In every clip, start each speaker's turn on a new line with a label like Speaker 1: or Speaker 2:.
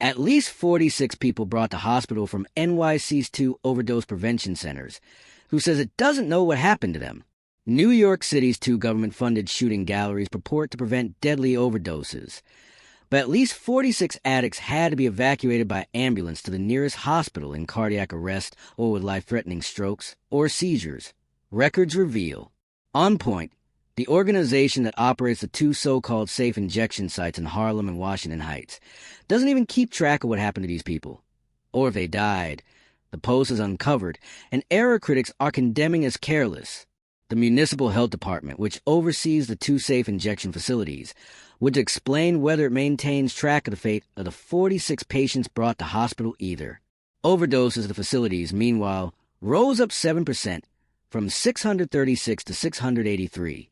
Speaker 1: At least 46 people brought to hospital from NYC's 2 overdose prevention centers, who says it doesn't know what happened to them. New York City's 2 government-funded shooting galleries purport to prevent deadly overdoses, but at least 46 addicts had to be evacuated by ambulance to the nearest hospital in cardiac arrest or with life-threatening strokes or seizures. Records reveal. OnPoint, the organization that operates the 2 so-called safe injection sites in Harlem and Washington Heights, doesn't even keep track of what happened to these people, or if they died. The Post is uncovered, and error critics are condemning as careless. The Municipal Health Department, which oversees the 2 safe injection facilities, would explain whether it maintains track of the fate of the 46 patients brought to hospital either. Overdoses at the facilities, meanwhile, rose up 7% from 636 to 683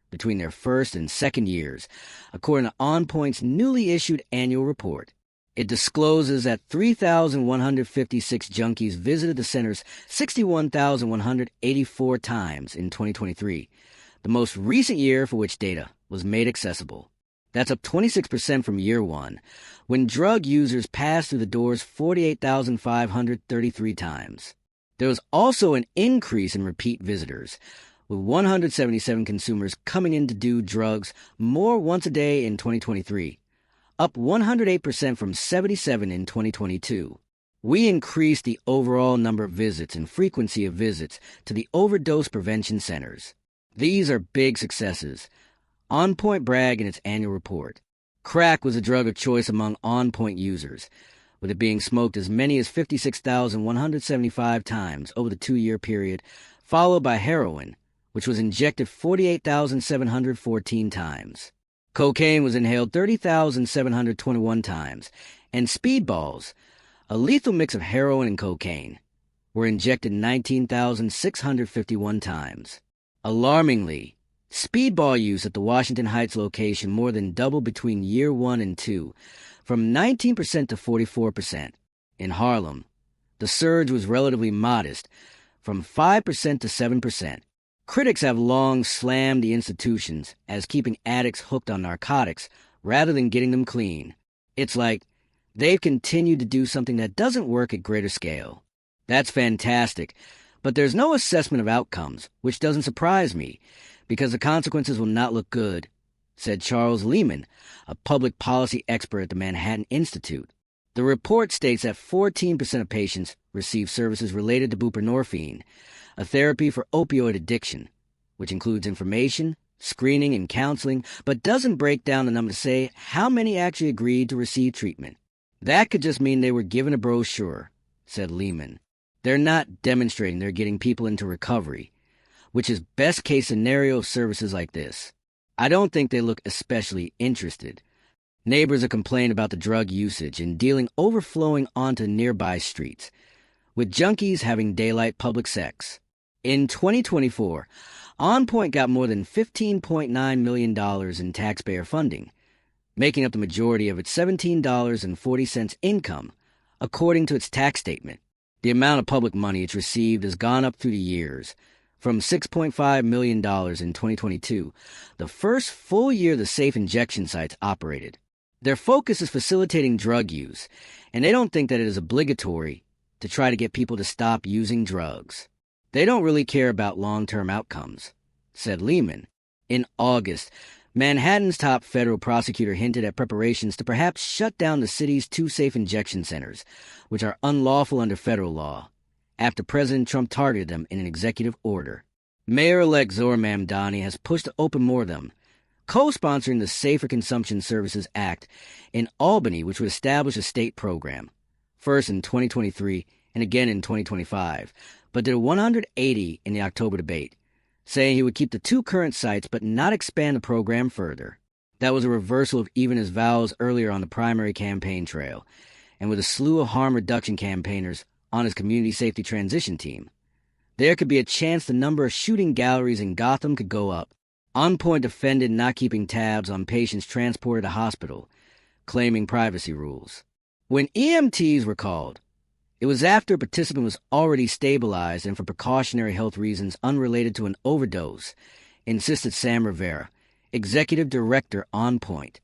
Speaker 1: between their first and second years, according to OnPoint's newly issued annual report. It discloses that 3,156 junkies visited the centers 61,184 times in 2023, the most recent year for which data was made accessible. That's up 26% from year 1, when drug users passed through the doors 48,533 times. There was also an increase in repeat visitors, with 177 consumers coming in to do drugs more once a day in 2023, up 108% from 77 in 2022. We increased the overall number of visits and frequency of visits to the overdose prevention centers. These are big successes. OnPoint bragged in its annual report. Crack was a drug of choice among OnPoint users, with it being smoked as many as 56,175 times over the 2-year period, followed by heroin, which was injected 48,714 times. Cocaine was inhaled 30,721 times, and speedballs, a lethal mix of heroin and cocaine, were injected 19,651 times. Alarmingly, speedball use at the Washington Heights location more than doubled between year 1 and 2, from 19% to 44%. In Harlem, the surge was relatively modest, from 5% to 7%. Critics have long slammed the institutions as keeping addicts hooked on narcotics rather than getting them clean. It's like they've continued to do something that doesn't work at greater scale. That's fantastic, but there's no assessment of outcomes, which doesn't surprise me, because the consequences will not look good, said Charles Lehman, a public policy expert at the Manhattan Institute. The report states that 14% of patients receive services related to buprenorphine, a therapy for opioid addiction, which includes information, screening, and counseling, but doesn't break down the number to say how many actually agreed to receive treatment. That could just mean they were given a brochure, said Lehman. They're not demonstrating they're getting people into recovery, which is best-case scenario of services like this. I don't think they look especially interested. Neighbors are complaining about the drug usage and dealing overflowing onto nearby streets, with junkies having daylight public sex. In 2024, OnPoint got more than $15.9 million in taxpayer funding, making up the majority of its $17.40 income, according to its tax statement. The amount of public money it's received has gone up through the years, from $6.5 million in 2022, the first full year the safe injection sites operated. Their focus is facilitating drug use, and they don't think that it is obligatory to try to get people to stop using drugs. They don't really care about long-term outcomes, said Lehman. In August, Manhattan's top federal prosecutor hinted at preparations to perhaps shut down the city's 2 safe injection centers, which are unlawful under federal law, after President Trump targeted them in an executive order. Mayor-elect Zohran Mamdani has pushed to open more of them, co-sponsoring the Safer Consumption Services Act in Albany, which would establish a state program, first in 2023 and again in 2025, but did a 180 in the October debate, saying he would keep the 2 current sites but not expand the program further. That was a reversal of even his vows earlier on the primary campaign trail, and with a slew of harm reduction campaigners on his community safety transition team. There could be a chance the number of shooting galleries in Gotham could go up. OnPoint defended not keeping tabs on patients transported to hospital, claiming privacy rules. When EMTs were called, it was after a participant was already stabilized and for precautionary health reasons unrelated to an overdose, insisted Sam Rivera, executive director OnPoint.